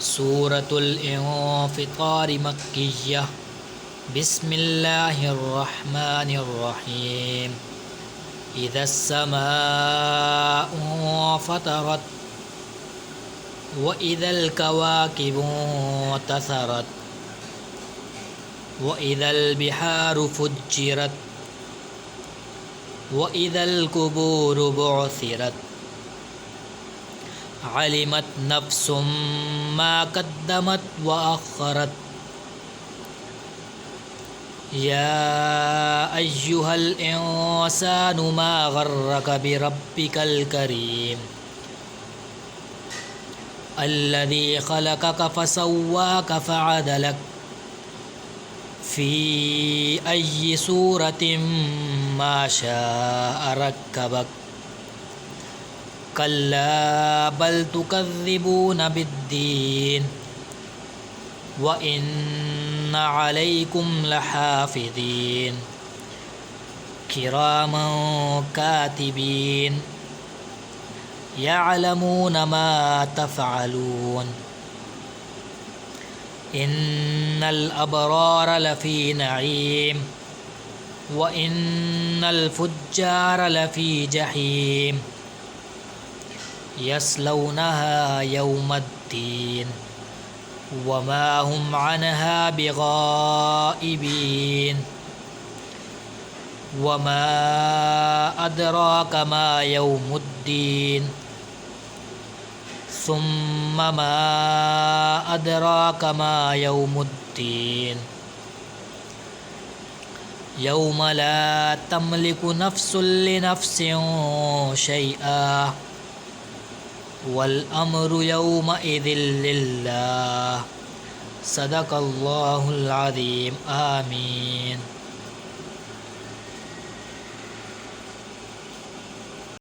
सूरतुल इंफ़ितार मक्किय्या बिस्मिल्लाहिर्रहमानिर्रहीम इज़स्समाउ फ़तरत व इज़ल कवाकिबु तसरत व इज़ल बिहारु फ़ुज्जिरत व इज़ल कुबूरु बुअसिरत अलिमत नफ्सुम मा क़द्दमत व अख़रत या अय्युहल इंसानु मा गर्रक बिरब्बिकल करीम अल्लज़ी ख़लक़क फ़सव्वाक फ़अदलक फ़ी अय्यि सूरतिम मा शाअ रक्कबक कल्ला बल तुकज़्ज़िबून बिद्दीन व इन्ना अलैकुम लहाफ़िज़ीन किरामन कातिबीन यअलमून मा तफ़अलून इन्नल अबरार लफ़ी नईम व इन्नल फ़ुज्जार लफ़ी जहीम यस्लौनहा यौमद्दीन वमा हुम अन्हा बिग़ाइबीन वमा अदराक मा यौमुद्दीन सुम्मा मा अदराक मा यौमुद्दीन यौम ला तमलिकु नफ्सुन लिनफ्सिन शैआ वल अम्रु यौमइज़िन लिल्लाह सदक़ल्लाहुल अज़ीम आमीन।